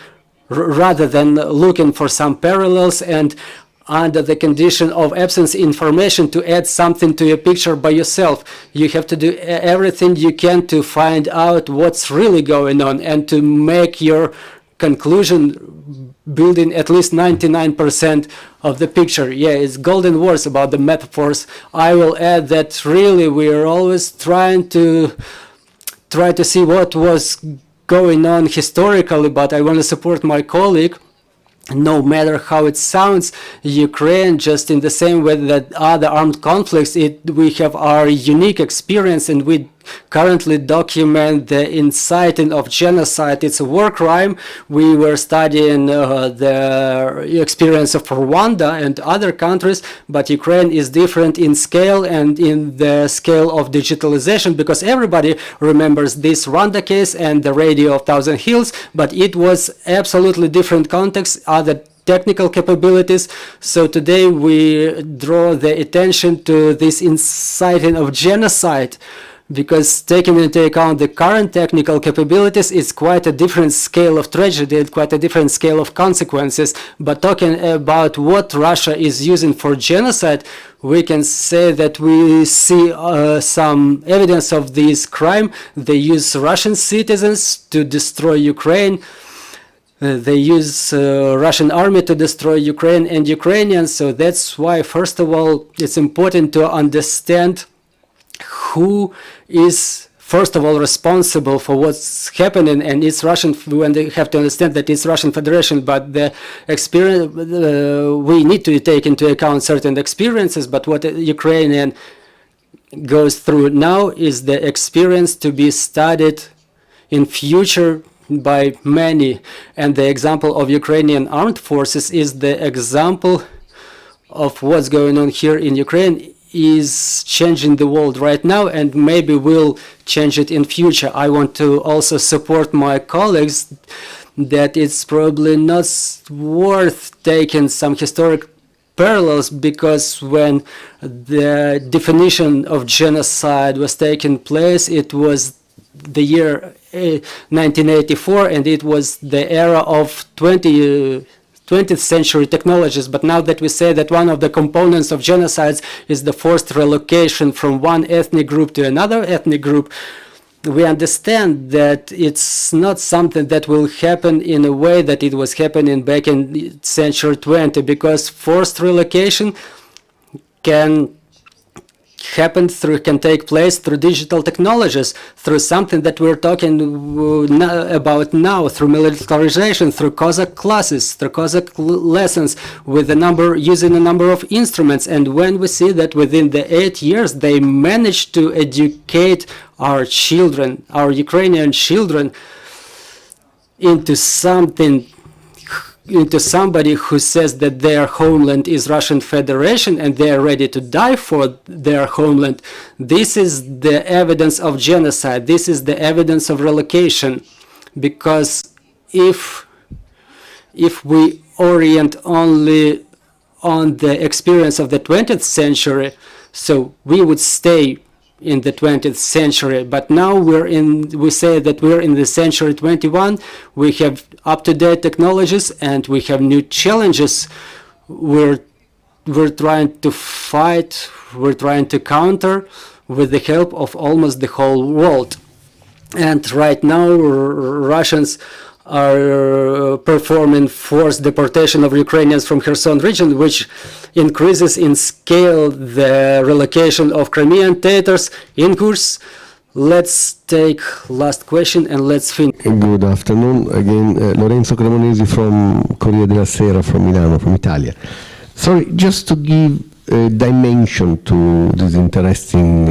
rather than looking for some parallels and under the condition of absence information to add something to your picture by yourself. You have to do everything you can to find out what's really going on and to make your conclusion building at least 99% of the picture. Yeah, it's golden words about the metaphors. I will add that really we are always trying to see what was going on historically, but I want to support my colleague. No matter how it sounds, Ukraine, just in the same way that other armed conflicts, we have our unique experience, and we currently document the inciting of genocide. It's a war crime. We were studying the experience of Rwanda and other countries, but Ukraine is different in scale and in the scale of digitalization, because everybody remembers this Rwanda case and the radio of Thousand Hills, but it was absolutely different context. Other technical capabilities. So today we draw the attention to this inciting of genocide, because taking into account the current technical capabilities, it's quite a different scale of tragedy, quite a different scale of consequences. But talking about what Russia is using for genocide, we can say that we see some evidence of this crime. They use Russian citizens to destroy Ukraine. They use Russian army to destroy Ukraine and Ukrainians. So that's why, first of all, it's important to understand who is, first of all, responsible for what's happening, and it's Russian. When they have to understand that it's Russian Federation, but the experience, we need to take into account certain experiences. But what Ukrainian goes through now is the experience to be studied in future by many. And the example of Ukrainian armed forces is the example of what's going on here in Ukraine is changing the world right now, and maybe will change it in future. I want to also support my colleagues that it's probably not worth taking some historic parallels, because when the definition of genocide was taking place, it was the year 1984, and it was the era of 20th century technologies. But now that we say that one of the components of genocides is the forced relocation from one ethnic group to another ethnic group, we understand that it's not something that will happen in a way that it was happening back in century 20, because forced relocation can take place through digital technologies, through something that we're talking about now, through militarization, through Cossack classes, through Cossack lessons, with using a number of instruments. And when we see that within the 8 years they managed to educate our children, our Ukrainian children, into somebody who says that their homeland is Russian Federation and they are ready to die for their homeland, this is the evidence of genocide. This is the evidence of relocation. Because if we orient only on the experience of the 20th century, so we would stay in the 20th century, but now we say that we're in the century 21. We have up-to-date technologies and we have new challenges. We're trying to fight, we're trying to counter with the help of almost the whole world. And right now Russians are performing forced deportation of Ukrainians from Kherson region, which increases in scale the relocation of Crimean Tatars in Kurs. Let's take last question and let's finish. Good afternoon. Again, Lorenzo Cremonesi from Corriere della Sera from Milano, from Italia. Sorry, just to give a dimension to this interesting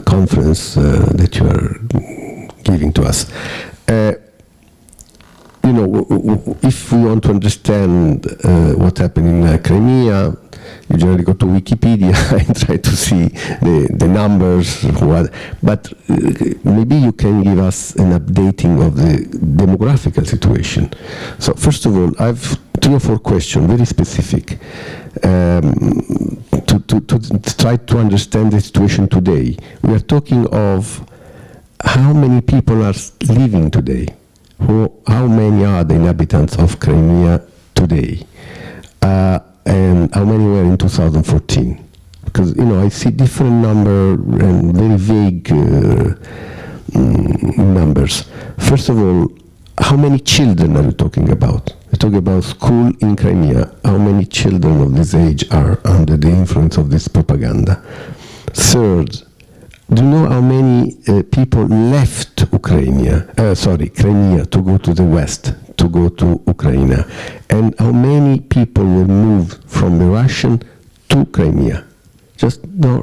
conference that you are giving to us. If we want to understand what happened in Crimea, you generally go to Wikipedia and try to see the numbers, but maybe you can give us an updating of the demographical situation. So first of all, I have 3 or 4 questions, very specific, to try to understand the situation today. We are talking of how many people are living today. How many are the inhabitants of Crimea today? And how many were in 2014? Because, I see different number and very vague numbers. First of all, how many children are you talking about? You're talking about school in Crimea. How many children of this age are under the influence of this propaganda? Third, do you know how many people left Crimea to go to the west, to go to Ukraine? And how many people will move from the Russian to Crimea?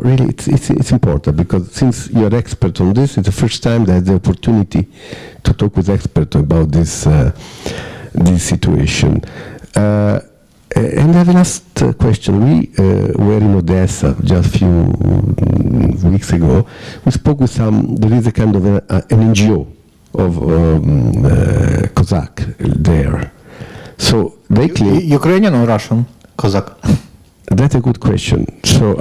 Really, it's important, because since you're expert on this, it's the first time that I have the opportunity to talk with experts about this situation. And I have a last question. We were in Odessa just a few weeks ago. We spoke with there is a kind of an NGO of Cossack there. So they claim Ukrainian or Russian? Cossack. that's a good question. So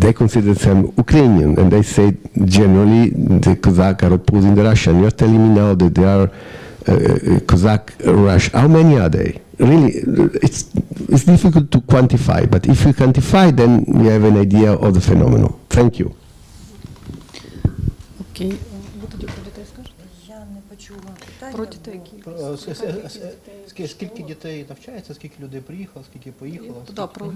they consider them Ukrainian, and they say generally the Cossack are opposing the Russian. You're telling me now that they are Cossack Russian. How many are they? Really, it's difficult to quantify, but if you quantify, then we have an idea of the phenomenon. Thank you. Окей. Ви тоді про дітей скажете? Я не почула питання. Про дітей які? Скільки дітей навчається, скільки людей приїхало, скільки поїхало? Да, про...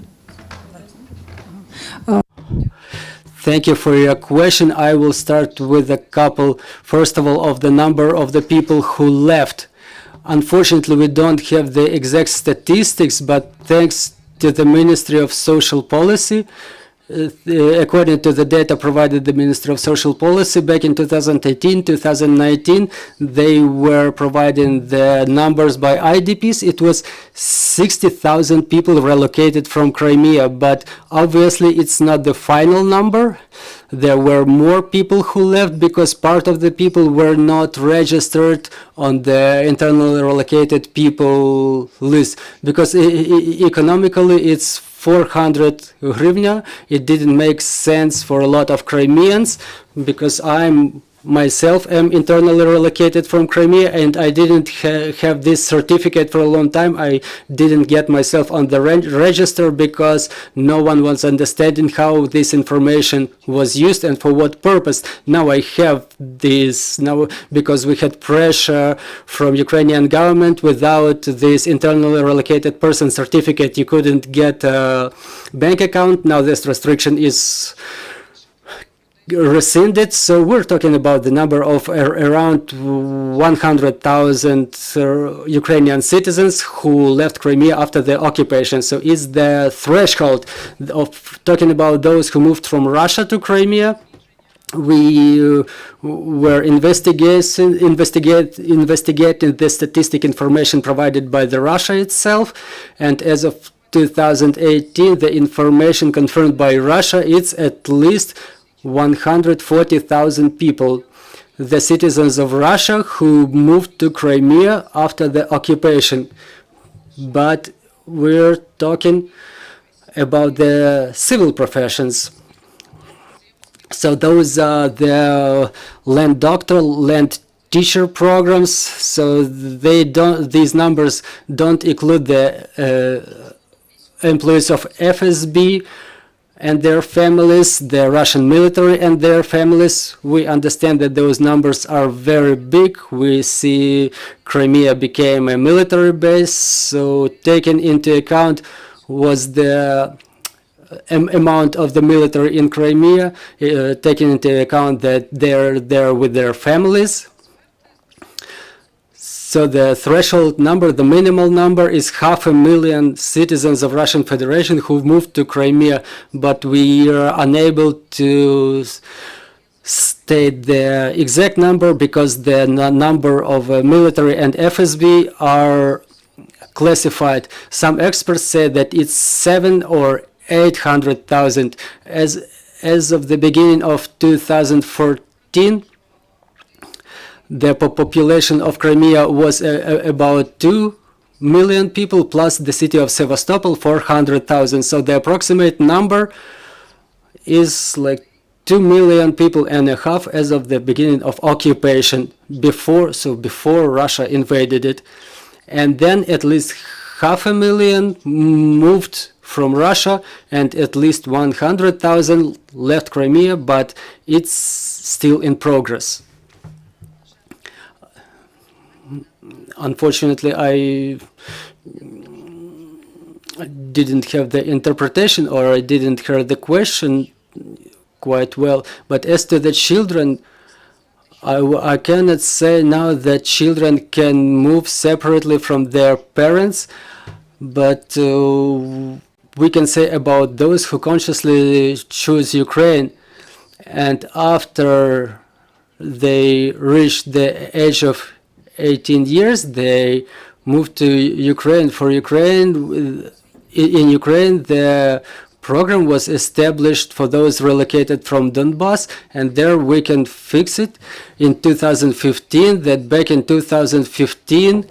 Thank you for your question. I will start with a couple, first of all, of the number of the people who left. Unfortunately, we don't have the exact statistics, but thanks to the Ministry of Social Policy, according to the data provided the Ministry of Social Policy back in 2018, 2019, they were providing the numbers by IDPs. It was 60,000 people relocated from Crimea, but obviously it's not the final number. There were more people who left because part of the people were not registered on the internally relocated people list, because economically it's 400 hryvnia. It didn't make sense for a lot of Crimeans, because myself am internally relocated from Crimea, and I didn't have this certificate for a long time. I didn't get myself on the register because no one was understanding how this information was used and for what purpose. Now I have this now because we had pressure from Ukrainian government. Without this internally relocated person certificate, you couldn't get a bank account. Now this restriction is rescinded, so we're talking about the number of around 100,000 Ukrainian citizens who left Crimea after the occupation. So is the threshold of talking about those who moved from Russia to Crimea. We were investigating the statistic information provided by the Russia itself, and as of 2018, the information confirmed by Russia, it's at least 140,000 people, the citizens of Russia who moved to Crimea after the occupation. But we're talking about the civil professions. So those are the land doctor, land teacher programs. So these numbers don't include the employees of FSB and their families, the Russian military and their families. We understand that those numbers are very big. We see Crimea became a military base, so taken into account was the amount of the military in Crimea, taking into account that they're there with their families. So the threshold number, the minimal number, is 500,000 citizens of Russian Federation who moved to Crimea, but we are unable to state the exact number because the number of military and FSB are classified. Some experts say that it's 700,000 or 800,000. As of the beginning of 2014, the population of Crimea was about 2 million people, plus the city of Sevastopol, 400,000. So the approximate number is like 2 million people and a half as of the beginning of occupation, before Russia invaded it. And then at least 500,000 moved from Russia, and at least 100,000 left Crimea, but it's still in progress. Unfortunately, I didn't have the interpretation, or I didn't hear the question quite well. But as to the children, I cannot say now that children can move separately from their parents, but we can say about those who consciously choose Ukraine, and after they reach the age of 18 years, they moved to Ukraine. For Ukraine, in Ukraine, the program was established for those relocated from Donbass, and there we can fix it in 2015, that back in 2015,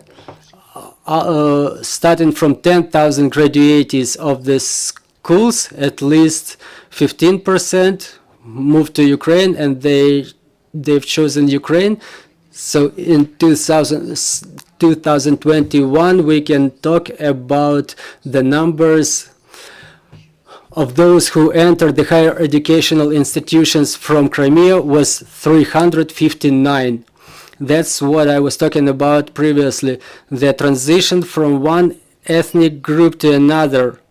starting from 10,000 graduates of the schools, at least 15% moved to Ukraine, and they've chosen Ukraine. So in 2021, we can talk about the numbers of those who entered the higher educational institutions from Crimea was 359. That's what I was talking about previously, the transition from one ethnic group to another,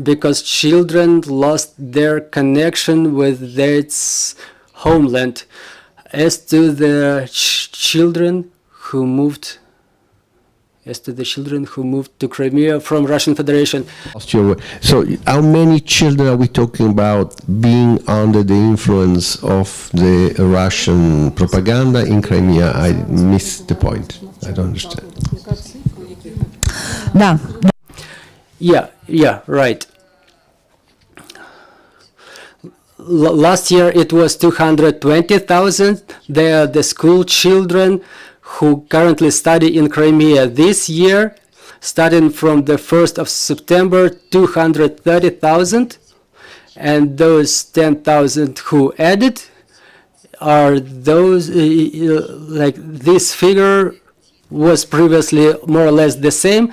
because children lost their connection with their homeland. As to the children who moved to Crimea from Russian Federation. So how many children are we talking about being under the influence of the Russian propaganda in Crimea? I missed the point. I don't understand. Да. Yeah, right. Last year it was 220,000. They are the school children who currently study in Crimea. This year, starting from the 1st of September, 230,000. And those 10,000 who added are those, like this figure was previously more or less the same.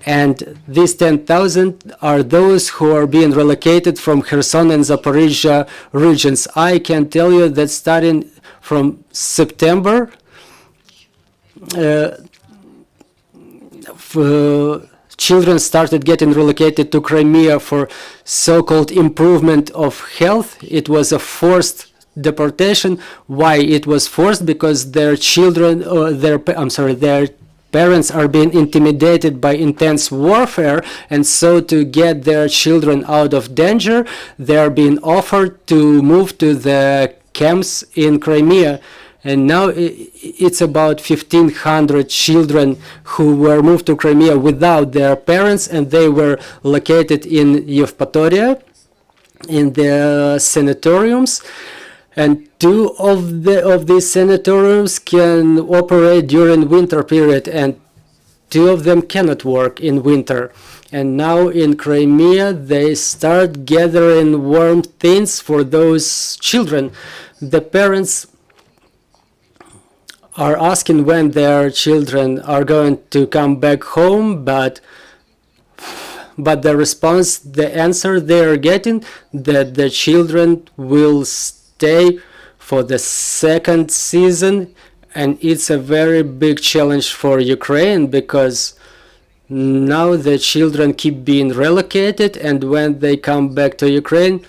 And these 10,000 are those who are being relocated from Kherson and Zaporizhia regions. I can tell you that starting from September, children started getting relocated to Crimea for so-called improvement of health. It was a forced deportation. Why it was forced? Because their children, their parents are being intimidated by intense warfare, and so to get their children out of danger, they are being offered to move to the camps in Crimea. And now it's about 1,500 children who were moved to Crimea without their parents, and they were located in Yevpatoria, in the sanatoriums. And two of these sanatoriums can operate during winter period, and two of them cannot work in winter. And now in Crimea, they start gathering warm things for those children. The parents are asking when their children are going to come back home, but the response, the answer they are getting, that the children will stay for the second season, and it's a very big challenge for Ukraine, because now the children keep being relocated, and when they come back to Ukraine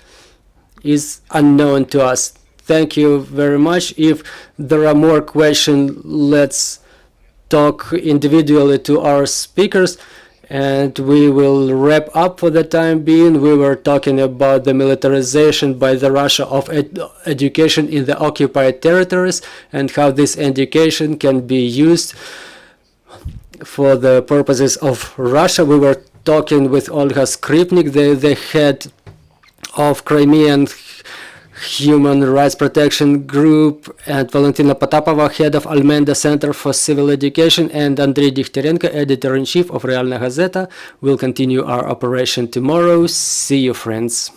is unknown to us. Thank you very much. If there are more questions, let's talk individually to our speakers, and we will wrap up for the time being. We were talking about the militarization by the Russia of education in the occupied territories, and how this education can be used for the purposes of Russia. We were talking with Olga Skrypnyk, the head of Crimean Human Rights Protection Group, and Valentyna Potapova, head of Almenda Center for Civil Education, and Andriy Dikhtyarenko, editor-in-chief of Realna hazeta. We'll continue our operation tomorrow. See you, friends.